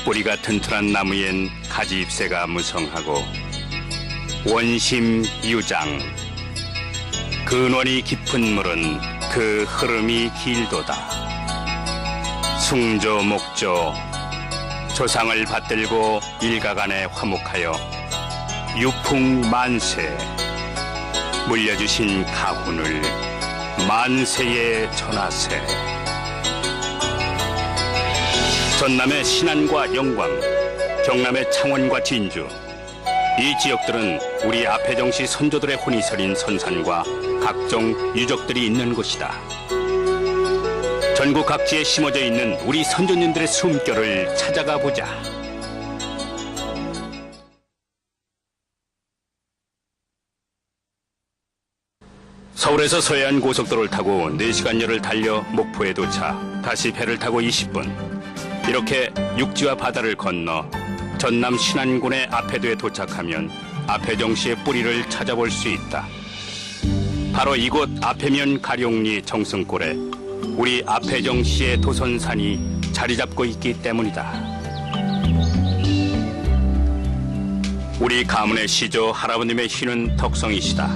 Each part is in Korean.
뿌리가 튼튼한 나무엔 가지 잎새가 무성하고 원심 유장, 근원이 깊은 물은 그 흐름이 길도다. 숭조 목조, 조상을 받들고 일가간에 화목하여 유풍만세, 물려주신 가훈을 만세에 전하세. 전남의 신안과 영광, 경남의 창원과 진주, 이 지역들은 우리 아패정시 선조들의 혼이 서린 선산과 각종 유적들이 있는 곳이다. 전국 각지에 심어져 있는 우리 선조님들의 숨결을 찾아가 보자. 서울에서 서해안 고속도로를 타고 4시간여를 달려 목포에 도착, 다시 배를 타고 20분. 이렇게 육지와 바다를 건너 전남 신안군의 아패도에 도착하면 아패정시의 뿌리를 찾아볼 수 있다. 바로 이곳 아패면 가룡리 정승골에 우리 아패정시의 도선산이 자리 잡고 있기 때문이다. 우리 가문의 시조 할아버님의 희는 덕성이시다.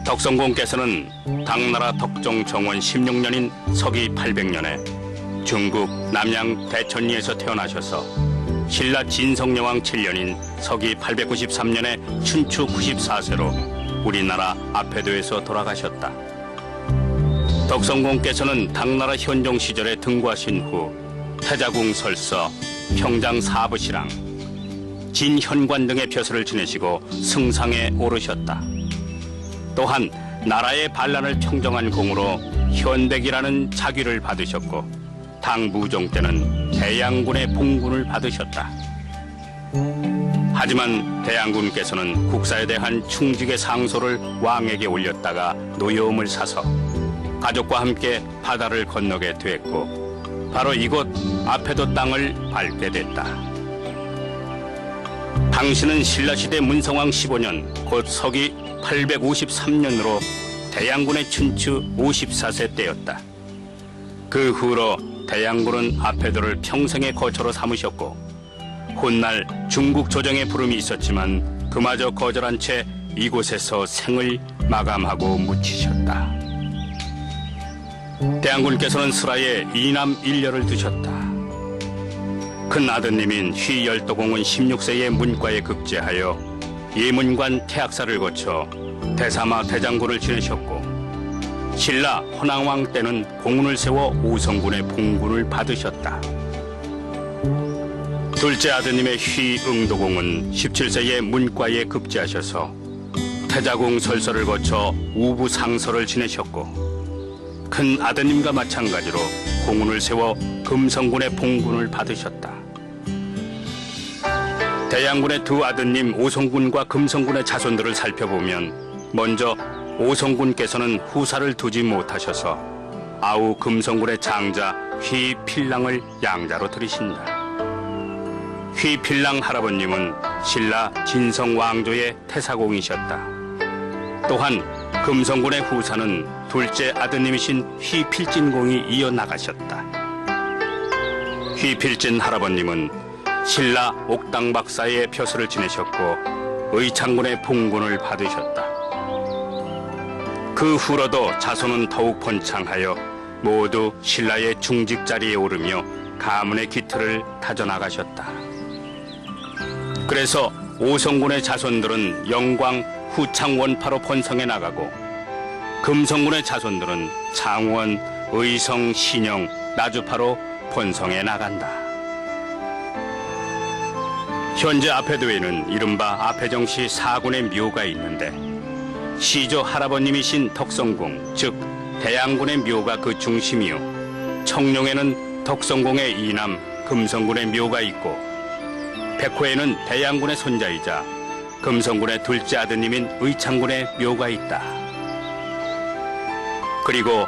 덕성공께서는 당나라 덕종 정원 16년인 서기 800년에 중국 남양 대천리에서 태어나셔서 신라 진성여왕 7년인 서기 893년에 춘추 94세로 우리나라 아패도에서 돌아가셨다. 덕성공께서는 당나라 현종 시절에 등과신 후 태자궁 설서, 평장 사부시랑, 진현관 등의 벼슬을 지내시고 승상에 오르셨다. 또한 나라의 반란을 평정한 공으로 현백이라는 자귀를 받으셨고 당무종 때는 대양군의 봉군을 받으셨다. 하지만 대양군께서는 국사에 대한 충직의 상소를 왕에게 올렸다가 노여움을 사서 가족과 함께 바다를 건너게 됐고 바로 이곳 아패도 땅을 밟게 됐다. 당신은 신라시대 문성왕 15년 곧 서기 853년으로 대양군의 춘추 54세 때였다. 그 후로 대양군은 아패도를 평생의 거처로 삼으셨고 훗날 중국 조정의 부름이 있었지만 그마저 거절한 채 이곳에서 생을 마감하고 묻히셨다. 대양군께서는 슬하에 2남 1녀를 두셨다. 큰 아드님인 휘열도공은 16세에 문과에 급제하여 예문관 태학사를 거쳐 대사마 대장군을 지내셨고 신라 헌왕왕 때는 공훈을 세워 오성군의 봉군을 받으셨다. 둘째 아드님의 휘응도공은 17세에 문과에 급제하셔서 태자궁 설서를 거쳐 우부상서를 지내셨고 큰 아드님과 마찬가지로 공훈을 세워 금성군의 봉군을 받으셨다. 대양군의 두 아드님 오성군과 금성군의 자손들을 살펴보면 먼저 오성군께서는 후사를 두지 못하셔서 아우 금성군의 장자 휘필랑을 양자로 들이신다. 휘필랑 할아버님은 신라 진성왕조의 태사공이셨다. 또한 금성군의 후사는 둘째 아드님이신 휘필진공이 이어나가셨다. 휘필진 할아버님은 신라 옥당박사의 벼슬을 지내셨고 의창군의 봉군을 받으셨다. 그 후로도 자손은 더욱 번창하여 모두 신라의 중직 자리에 오르며 가문의 기틀을 다져나가셨다. 그래서 오성군의 자손들은 영광 후창원파로 번성해 나가고 금성군의 자손들은 창원, 의성, 신영, 나주파로 번성해 나간다. 현재 아패도에는 이른바 아패정시 4군의 묘가 있는데 시조 할아버님이신 덕성공, 즉 대양군의 묘가 그 중심이요 청룡에는 덕성공의 이남 금성군의 묘가 있고 백호에는 대양군의 손자이자 금성군의 둘째 아드님인 의창군의 묘가 있다. 그리고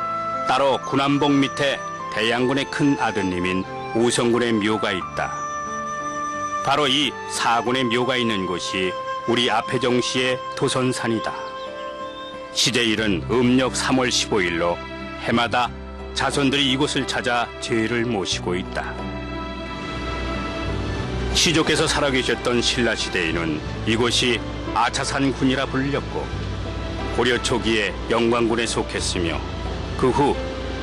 따로 군함봉 밑에 대양군의 큰 아드님인 오성군의 묘가 있다. 바로 이 4군의 묘가 있는 곳이 우리 아패정시의 도선산이다. 시제일은 음력 3월 15일로 해마다 자손들이 이곳을 찾아 제를 모시고 있다. 시조께서 살아계셨던 신라시대에는 이곳이 아차산군이라 불렸고 고려 초기에 영광군에 속했으며 그 후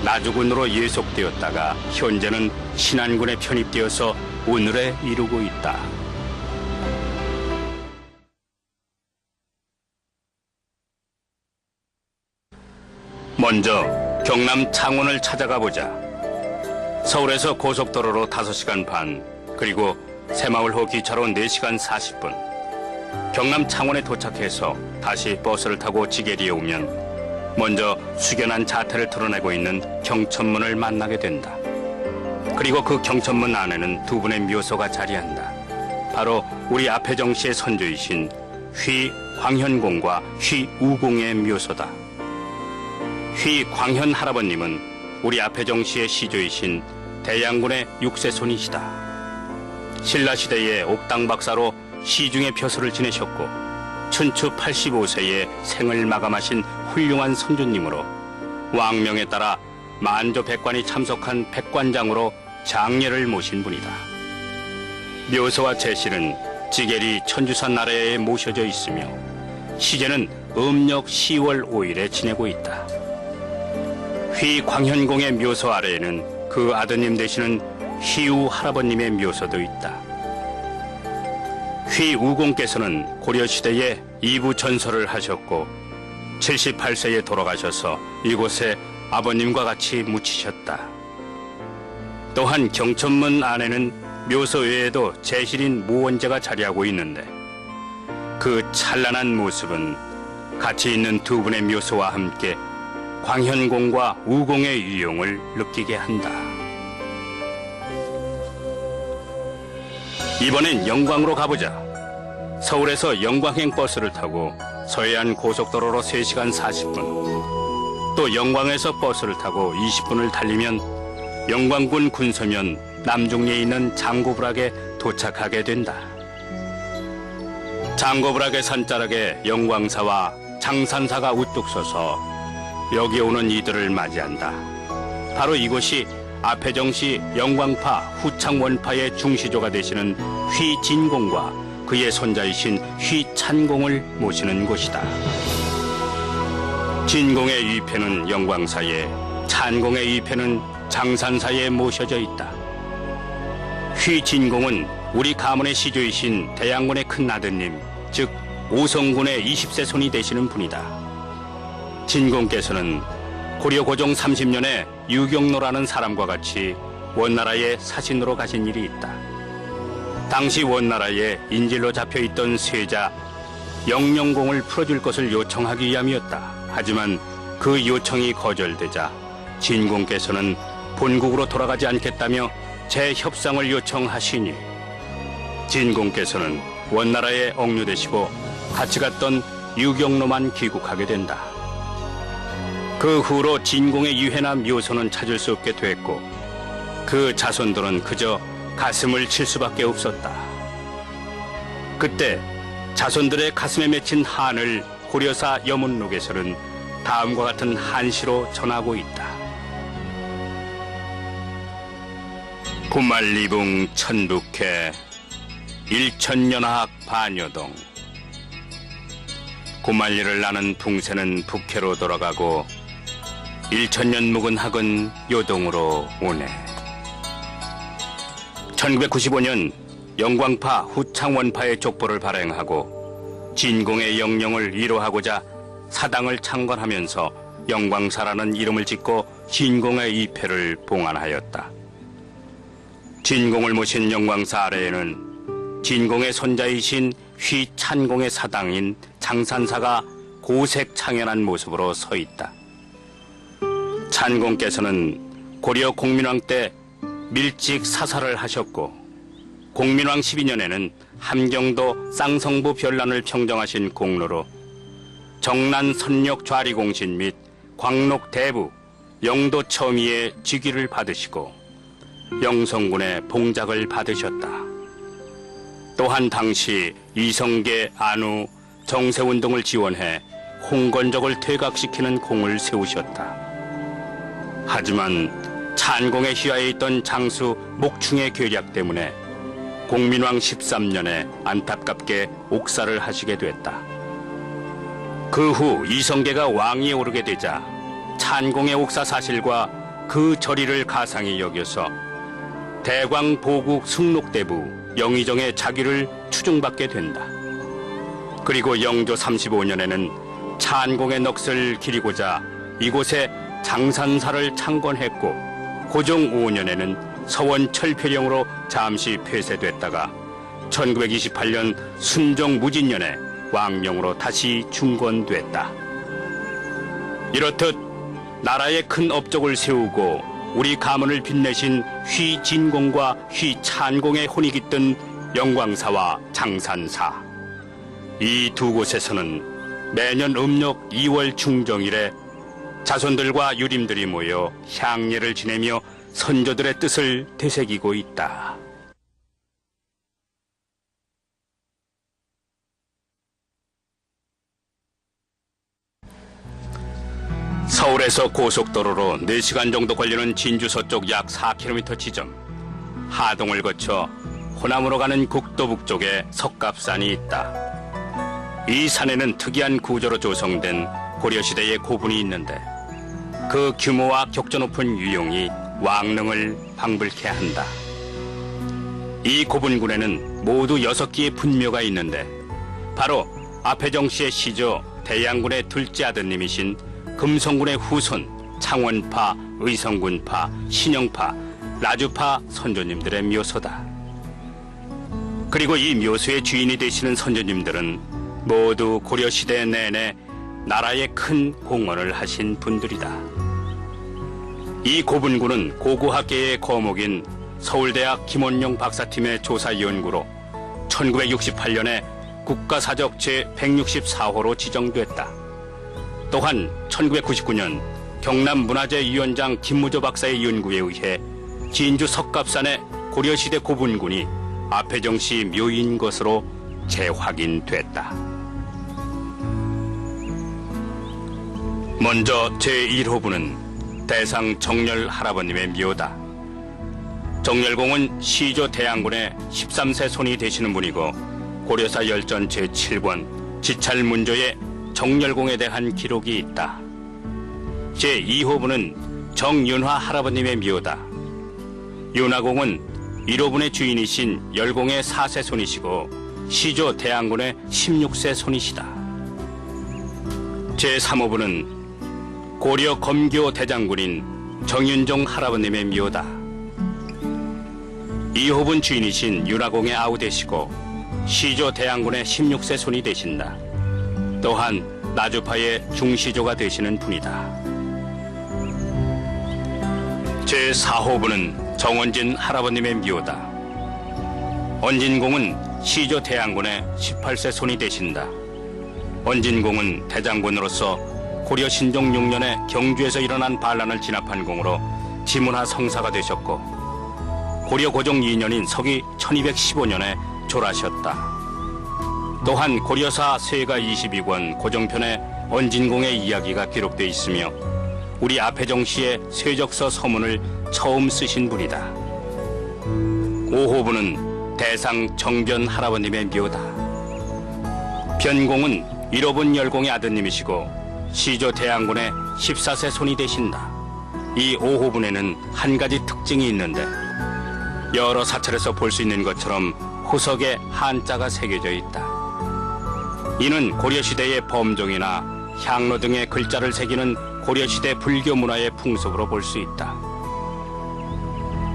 나주군으로 예속되었다가 현재는 신안군에 편입되어서 오늘에 이르고 있다. 먼저 경남 창원을 찾아가 보자. 서울에서 고속도로로 5시간 반, 그리고 새마을호 기차로 4시간 40분. 경남 창원에 도착해서 다시 버스를 타고 지게리에 오면 먼저 숙연한 자태를 드러내고 있는 경천문을 만나게 된다. 그리고 그 경천문 안에는 두 분의 묘소가 자리한다. 바로 우리 앞혜정씨의 선조이신 휘광현공과 휘우공의 묘소다. 휘광현 할아버님은 우리 앞혜정씨의 시조이신 대양군의 6세손이시다. 신라시대의 옥당박사로 시중의 벼슬을 지내셨고 춘추 85세에 생을 마감하신 훌륭한 선조님으로 왕명에 따라 만조 백관이 참석한 백관장으로 장례를 모신 분이다. 묘소와 제실은 지게리 천주산 나라에 모셔져 있으며 시제는 음력 10월 5일에 지내고 있다. 휘광현공의 묘소 아래에는 그 아드님 되시는 휘우 할아버님의 묘소도 있다. 휘우공께서는 고려시대에 이부 전설을 하셨고 78세에 돌아가셔서 이곳에 아버님과 같이 묻히셨다. 또한 경천문 안에는 묘소 외에도 제실인 무원제가 자리하고 있는데 그 찬란한 모습은 같이 있는 두 분의 묘소와 함께 광현공과 우공의 위용을 느끼게 한다. 이번엔 영광으로 가보자. 서울에서 영광행 버스를 타고 서해안 고속도로로 3시간 40분, 또 영광에서 버스를 타고 20분을 달리면 영광군 군서면 남중리에 있는 장고불악에 도착하게 된다. 장고불악의 산자락에 영광사와 장산사가 우뚝 서서 여기 오는 이들을 맞이한다. 바로 이곳이 앞혜정씨 영광파 후창원파의 중시조가 되시는 휘진공과 그의 손자이신 휘찬공을 모시는 곳이다. 진공의 위패는 영광사에, 찬공의 위패는 장산사에 모셔져 있다. 휘진공은 우리 가문의 시조이신 대양군의 큰아드님, 즉 오성군의 20세 손이 되시는 분이다. 진공께서는 고려 고종 30년에 유경로라는 사람과 같이 원나라에 사신으로 가신 일이 있다. 당시 원나라에 인질로 잡혀있던 세자 영령공을 풀어줄 것을 요청하기 위함이었다. 하지만 그 요청이 거절되자 진공께서는 본국으로 돌아가지 않겠다며 재협상을 요청하시니 진공께서는 원나라에 억류되시고 같이 갔던 유경로만 귀국하게 된다. 그 후로 진공의 유해나 묘소는 찾을 수 없게 됐고 그 자손들은 그저 가슴을 칠 수밖에 없었다. 그때 자손들의 가슴에 맺힌 한을 고려사 여문록에서는 다음과 같은 한시로 전하고 있다. 구말리붕 천북해 일천연학 반여동. 구말리를 나는 붕새는 북해로 돌아가고 일천년 묵은 학은 요동으로 오네. 1995년 영광파 후창원파의 족보를 발행하고 진공의 영령을 위로하고자 사당을 창건하면서 영광사라는 이름을 짓고 진공의 이패를 봉안하였다. 진공을 모신 영광사 아래에는 진공의 손자이신 휘찬공의 사당인 장산사가 고색 창연한 모습으로 서 있다. 찬공께서는 고려 공민왕 때 밀직 사살을 하셨고 공민왕 12년에는 함경도 쌍성부 변란을 평정하신 공로로 정난 선력 좌리공신 및 광록 대부 영도 처미의 직위를 받으시고 영성군의 봉작을 받으셨다. 또한 당시 이성계, 안우, 정세운 등을 지원해 홍건적을 퇴각시키는 공을 세우셨다. 하지만 찬공의 휘하에 있던 장수 목충의 괴략 때문에 공민왕 13년에 안타깝게 옥사를 하시게 됐다. 그 후 이성계가 왕위에 오르게 되자 찬공의 옥사 사실과 그 절의를 가상히 여겨서 대광 보국 승록대부 영의정의 자규를 추증받게 된다. 그리고 영조 35년에는 찬공의 넋을 기리고자 이곳에 장산사를 창건했고 고종 5년에는 서원 철폐령으로 잠시 폐쇄됐다가 1928년 순종 무진년에 왕명으로 다시 중건됐다. 이렇듯 나라의 큰 업적을 세우고 우리 가문을 빛내신 휘진공과 휘찬공의 혼이 깃든 영광사와 장산사, 이 두 곳에서는 매년 음력 2월 중정일에 자손들과 유림들이 모여 향례를 지내며 선조들의 뜻을 되새기고 있다. 서울에서 고속도로로 4시간 정도 걸리는 진주 서쪽 약 4km 지점, 하동을 거쳐 호남으로 가는 국도 북쪽에 석갑산이 있다. 이 산에는 특이한 구조로 조성된 고려시대의 고분이 있는데 그 규모와 격조 높은 유용이 왕릉을 방불케 한다. 이 고분군에는 모두 6기의 분묘가 있는데 바로 앞혜정 씨의 시조 대양군의 둘째 아드님이신 금성군의 후손 창원파, 의성군파, 신영파, 라주파 선조님들의 묘소다. 그리고 이 묘소의 주인이 되시는 선조님들은 모두 고려시대 내내 나라에 큰 공헌을 하신 분들이다. 이 고분군은 고고학계의 거목인 서울대학 김원용 박사팀의 조사 연구로 1968년에 국가사적 제164호로 지정됐다. 또한 1999년 경남문화재위원장 김무조 박사의 연구에 의해 진주 석갑산의 고려시대 고분군이 앞혜정 씨 묘인 것으로 재확인됐다. 먼저 제1호부는 대상 정렬 할아버님의 묘다. 정렬공은 시조 대양군의 13세 손이 되시는 분이고 고려사 열전 제7권 지찰문조에 정렬공에 대한 기록이 있다. 제2호부는 정윤화 할아버님의 묘다. 윤화공은 1호분의 주인이신 열공의 4세 손이시고 시조 대양군의 16세 손이시다. 제3호부는 고려 검교 대장군인 정윤종 할아버님의 묘다. 2호분 주인이신 윤화공의 아우 되시고 시조 대양군의 16세 손이 되신다. 또한 나주파의 중시조가 되시는 분이다. 제4호분은 정원진 할아버님의 묘다. 언진공은 시조 대양군의 18세 손이 되신다. 언진공은 대장군으로서 고려 신종 6년에 경주에서 일어난 반란을 진압한 공으로 지문하 성사가 되셨고 고려 고종 2년인 서기 1215년에 졸하셨다. 또한 고려사 세가 22권 고정편에 언진공의 이야기가 기록되어 있으며 우리 앞혜정 씨의 쇄적서 서문을 처음 쓰신 분이다. 5호분은 대상 정변 할아버님의 묘다. 변공은 1호분 열공의 아드님이시고 시조 대양군의 14세 손이 되신다. 이 5호분에는 한 가지 특징이 있는데 여러 사찰에서 볼 수 있는 것처럼 호석에 한자가 새겨져 있다. 이는 고려시대의 범종이나 향로 등의 글자를 새기는 고려시대 불교 문화의 풍속으로 볼 수 있다.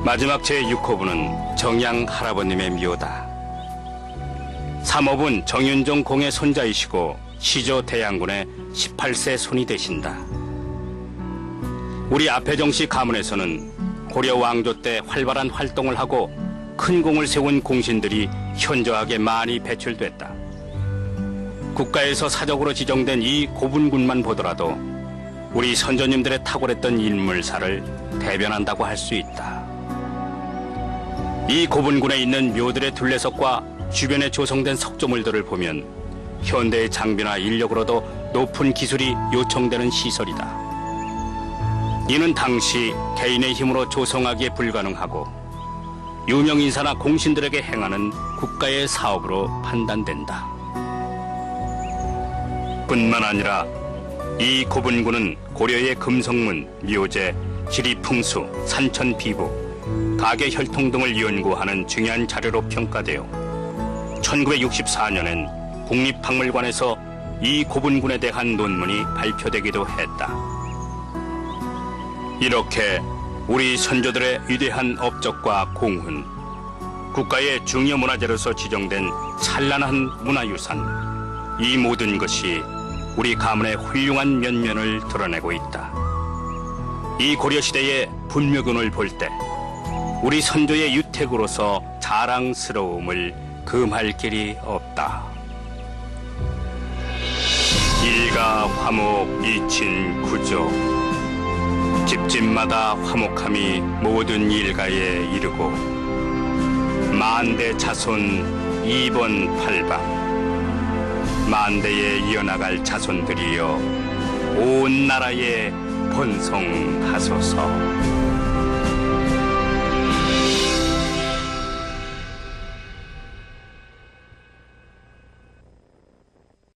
마지막 제6호분은 정양 할아버님의 묘다. 3호분 정윤종 공의 손자이시고 시조 대양군의 18세 손이 되신다. 우리 앞혜정 씨 가문에서는 고려 왕조 때 활발한 활동을 하고 큰 공을 세운 공신들이 현저하게 많이 배출됐다. 국가에서 사적으로 지정된 이 고분군만 보더라도 우리 선조님들의 탁월했던 인물사를 대변한다고 할 수 있다. 이 고분군에 있는 묘들의 둘레석과 주변에 조성된 석조물들을 보면 현대의 장비나 인력으로도 높은 기술이 요청되는 시설이다. 이는 당시 개인의 힘으로 조성하기에 불가능하고 유명 인사나 공신들에게 행하는 국가의 사업으로 판단된다. 뿐만 아니라 이 고분군은 고려의 금성문, 묘제, 지리풍수, 산천비부, 가계혈통 등을 연구하는 중요한 자료로 평가되어 1964년엔 국립박물관에서 이 고분군에 대한 논문이 발표되기도 했다. 이렇게 우리 선조들의 위대한 업적과 공훈, 국가의 중요 문화재로서 지정된 찬란한 문화유산, 이 모든 것이 우리 가문의 훌륭한 면면을 드러내고 있다. 이 고려시대의 분묘군을 볼 때 우리 선조의 유택으로서 자랑스러움을 금할 길이 없다. 일가 화목 이친 구조, 집집마다 화목함이 모든 일가에 이르고 만대 자손 2번 8방, 만대에 이어나갈 자손들이여 온 나라에 번성하소서.